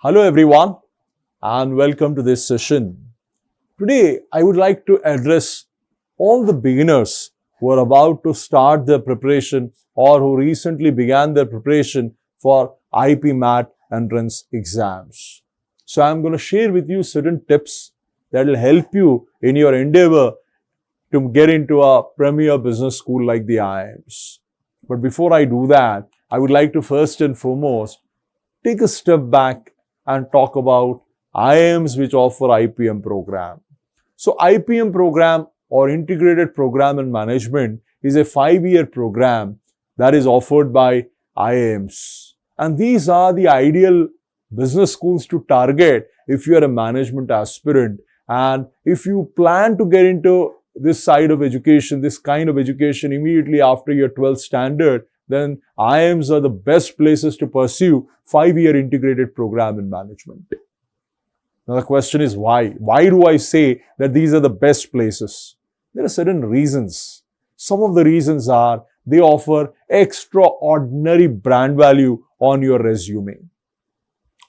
Hello everyone and welcome to this session. Today I would like to address all the beginners who are about to start their preparation or who recently began their preparation for IPMAT entrance exams. So I'm going to share with you certain tips that will help you in your endeavor to get into a premier business school like the IIMs. But before I do that, I would like to first and foremost take a step back and talk about IIMs which offer IPM program. So IPM program or Integrated Program in Management is a 5-year program that is offered by IIMs. And these are the ideal business schools to target if you are a management aspirant and if you plan to get into this side of education, this kind of education immediately after your 12th standard, then IIMs are the best places to pursue 5-year integrated program in management. Now the question is why? Why do I say that these are the best places? There are certain reasons. Some of the reasons are they offer extraordinary brand value on your resume.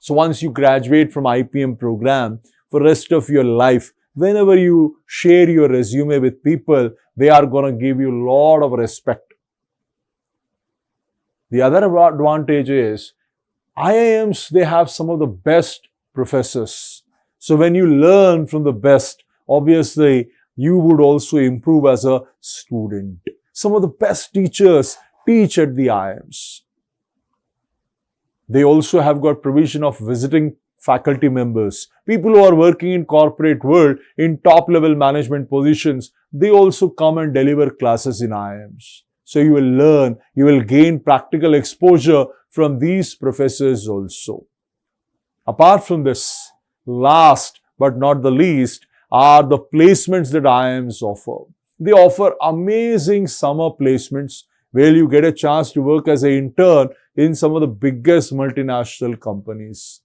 So once you graduate from IPM program, for the rest of your life, whenever you share your resume with people, they are going to give you a lot of respect. The other advantage is IIMs, they have some of the best professors. So when you learn from the best, obviously you would also improve as a student. Some of the best teachers teach at the IIMs. They also have got provision of visiting faculty members. People who are working in corporate world in top level management positions, they also come and deliver classes in IIMs. So you will learn, you will gain practical exposure from these professors also. Apart from this, last but not the least are the placements that IIMs offer. They offer amazing summer placements where you get a chance to work as an intern in some of the biggest multinational companies.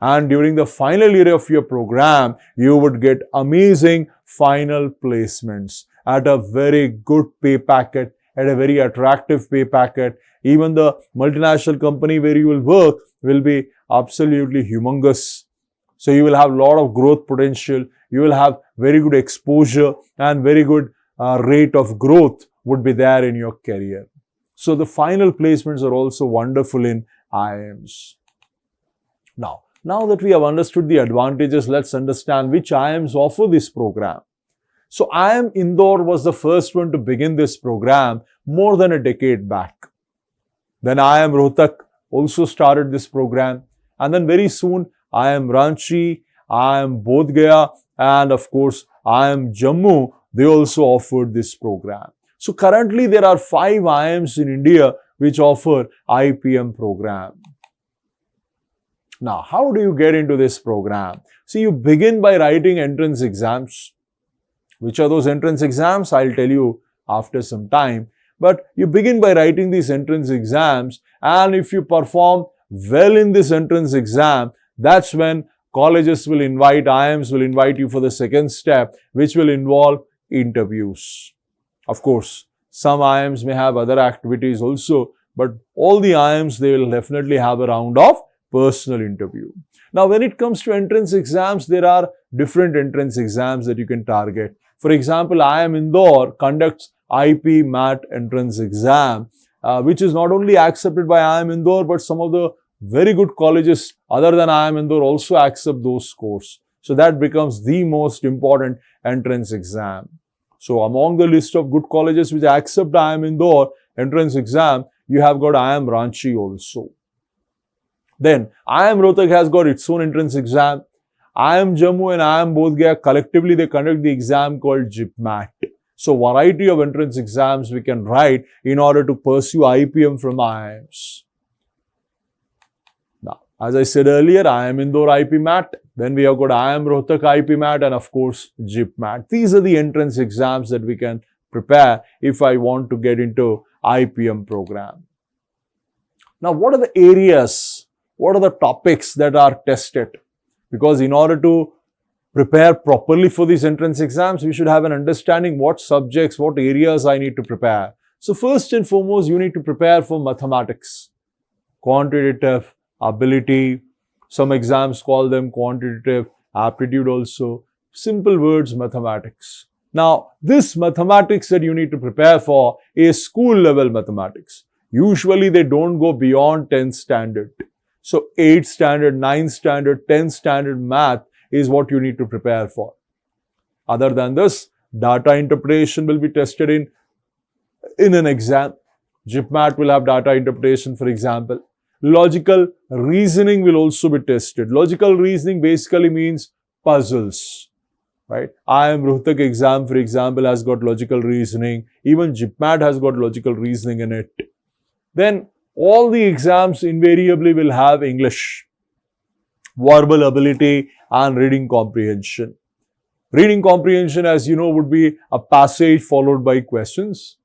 And during the final year of your program, you would get amazing final placements at a very good pay packet, at a very attractive pay packet. Even the multinational company where you will work will be absolutely humongous. So you will have a lot of growth potential. You will have very good exposure and very good rate of growth would be there in your career. So the final placements are also wonderful in IIMs. Now that we have understood the advantages, let's understand which IIMs offer this program. So IIM Indore was the first one to begin this program more than a decade back. Then IIM Rohtak also started this program. And then very soon IIM Ranchi, IIM Bodh Gaya, and of course IIM Jammu, they also offered this program. So currently there are 5 IIMs in India which offer IPM program. Now, how do you get into this program? See, you begin by writing entrance exams. Which are those entrance exams? I'll tell you after some time. But you begin by writing these entrance exams, and if you perform well in this entrance exam, that's when colleges will invite, IIMs will invite you for the second step, which will involve interviews. Of course, some IIMs may have other activities also, but all the IIMs, they will definitely have a round of personal interview. Now, when it comes to entrance exams, there are different entrance exams that you can target. For example, IIM Indore conducts IPMAT entrance exam, which is not only accepted by IIM Indore, but some of the very good colleges other than IIM Indore also accept those scores. So that becomes the most important entrance exam. So among the list of good colleges which accept IIM Indore entrance exam, you have got IIM Ranchi also. Then IIM Rohtak has got its own entrance exam. IIM Jammu and IIM Bodh Gaya collectively they conduct the exam called JIPMAT. So variety of entrance exams we can write in order to pursue IPM from IIMs. Now, as I said earlier, IIM Indore IPMAT, then we have got IIM Rohtak IPMAT and of course JIPMAT. These are the entrance exams that we can prepare if I want to get into IPM program. Now, what are the areas? What are the topics that are tested? Because in order to prepare properly for these entrance exams, we should have an understanding what subjects, what areas I need to prepare. So first and foremost, you need to prepare for mathematics, quantitative ability, Some exams call them quantitative aptitude also. Simple words, mathematics. Now, this mathematics that you need to prepare for is school level mathematics. Usually they don't go beyond 10th standard. So 8th standard, 9th standard, 10th standard math is what you need to prepare for. Other than this, data interpretation will be tested in an exam. GIPMAT will have data interpretation, for example. Logical reasoning will also be tested. Logical reasoning basically means puzzles, right? IIM Rohtak exam, for example, has got logical reasoning. Even GIPMAT has got logical reasoning in it. Then all the exams invariably will have English, verbal ability and reading comprehension. Reading comprehension, as you know, would be a passage followed by questions.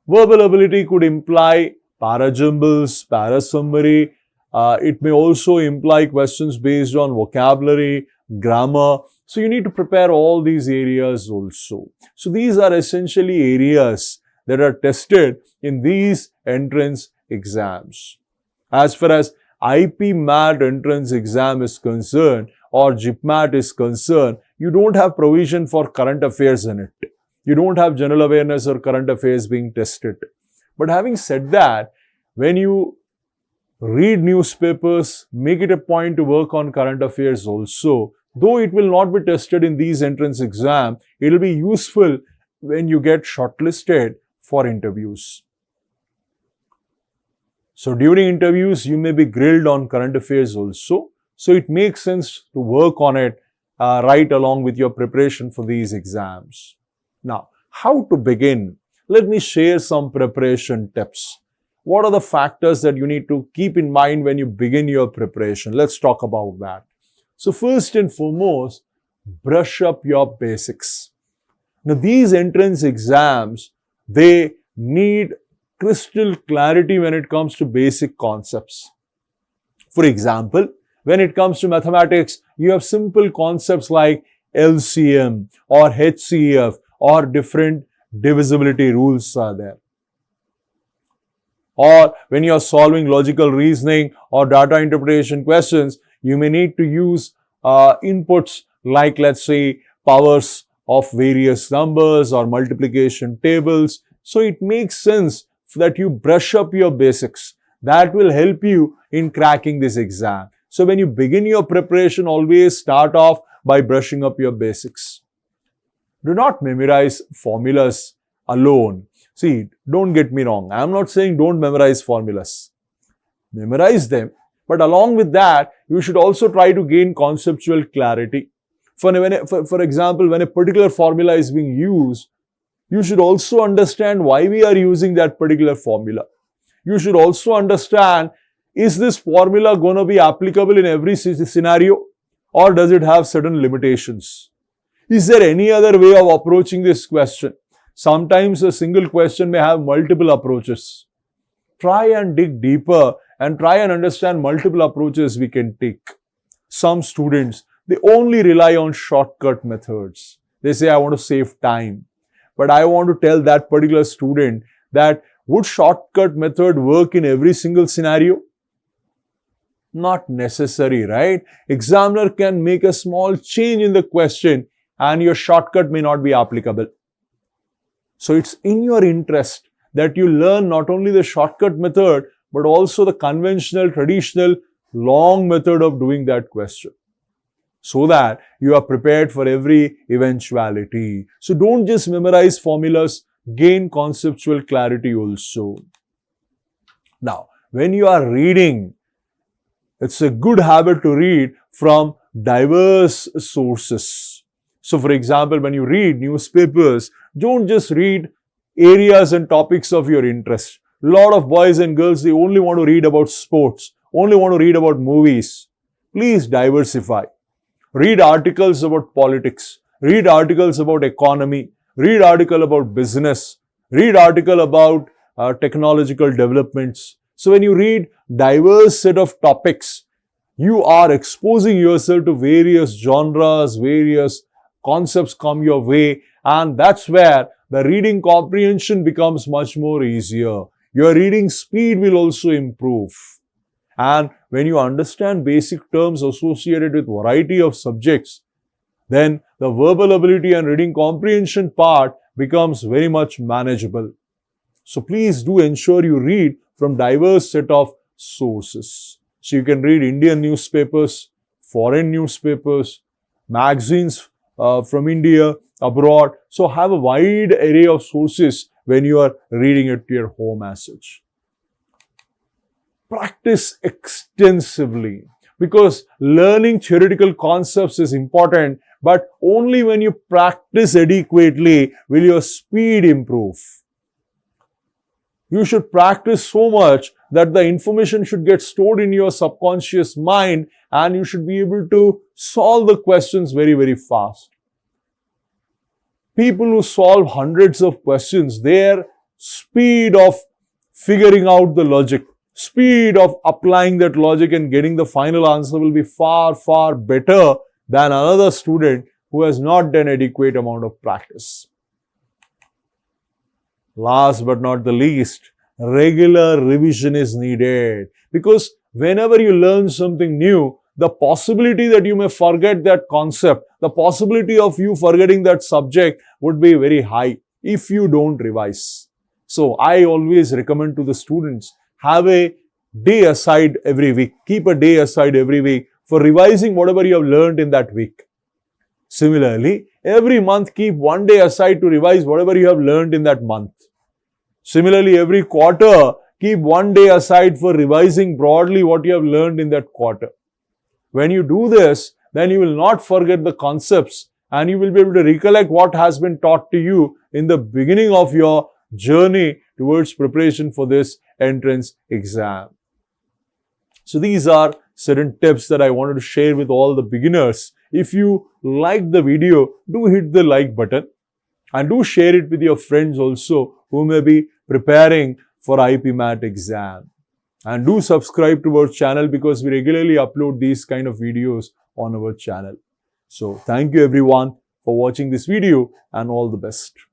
Verbal ability could imply parajumbles, parasummary. It may also imply questions based on vocabulary, grammar. So you need to prepare all these areas also. So these are essentially areas that are tested in these entrance exams. As far as IPMAT entrance exam is concerned or GIPMAT is concerned, you don't have provision for current affairs in it. You don't have general awareness or current affairs being tested. But having said that, when you read newspapers, make it a point to work on current affairs also. Though it will not be tested in these entrance exam, it will be useful when you get shortlisted for interviews. So during interviews, you may be grilled on current affairs also. So it makes sense to work on it right along with your preparation for these exams. Now, how to begin? Let me share some preparation tips. What are the factors that you need to keep in mind when you begin your preparation? Let's talk about that. So first and foremost, brush up your basics. Now, these entrance exams, they need crystal clarity when it comes to basic concepts. For example, when it comes to mathematics, you have simple concepts like LCM or HCF or different divisibility rules are there. Or when you are solving logical reasoning or data interpretation questions, you may need to use inputs like, let's say, powers of various numbers or multiplication tables. So it makes sense that you brush up your basics. That will help you in cracking this exam. So when you begin your preparation, always start off by brushing up your basics. Do not memorize formulas alone. See, don't get me wrong. I am not saying don't memorize formulas. Memorize them. But along with that, you should also try to gain conceptual clarity. For example, when a particular formula is being used, you should also understand why we are using that particular formula. You should also understand, is this formula going to be applicable in every scenario or does it have certain limitations? Is there any other way of approaching this question? Sometimes a single question may have multiple approaches. Try and dig deeper and try and understand multiple approaches we can take. Some students, they only rely on shortcut methods. They say, I want to save time. But I want to tell that particular student that would shortcut method work in every single scenario? Not necessary, right? Examiner can make a small change in the question and your shortcut may not be applicable. So it's in your interest that you learn not only the shortcut method, but also the conventional, traditional, long method of doing that question, so that you are prepared for every eventuality. So don't just memorize formulas, gain conceptual clarity also. Now, when you are reading, it's a good habit to read from diverse sources. So, for example, when you read newspapers, don't just read areas and topics of your interest. A lot of boys and girls, they only want to read about sports, only want to read about movies. Please diversify. Read articles about politics, read articles about economy, read article about business, read article about technological developments. So when you read diverse set of topics, you are exposing yourself to various genres, various concepts come your way, and that's where the reading comprehension becomes much more easier. Your reading speed will also improve. And when you understand basic terms associated with variety of subjects, then the verbal ability and reading comprehension part becomes very much manageable. So please do ensure you read from diverse set of sources. So you can read Indian newspapers, foreign newspapers, magazines from India, abroad. So have a wide array of sources when you are reading it to your home as such. Practice extensively, because learning theoretical concepts is important, but only when you practice adequately will your speed improve. You should practice so much that the information should get stored in your subconscious mind and you should be able to solve the questions very, very fast. People who solve hundreds of questions, their speed of figuring out the logic, speed of applying that logic and getting the final answer will be far, far better than another student who has not done adequate amount of practice. Last but not the least, regular revision is needed, because whenever you learn something new, the possibility that you may forget that concept, the possibility of you forgetting that subject would be very high if you don't revise. So I always recommend to the students, have a day aside every week. Keep a day aside every week for revising whatever you have learned in that week. Similarly, every month keep one day aside to revise whatever you have learned in that month. Similarly, every quarter keep one day aside for revising broadly what you have learned in that quarter. When you do this, then you will not forget the concepts and you will be able to recollect what has been taught to you in the beginning of your journey towards preparation for this entrance exam. So these are certain tips that I wanted to share with all the beginners. If you liked the video, do hit the like button and do share it with your friends also who may be preparing for IPMAT exam. And do subscribe to our channel because we regularly upload these kind of videos on our channel. So thank you everyone for watching this video and all the best.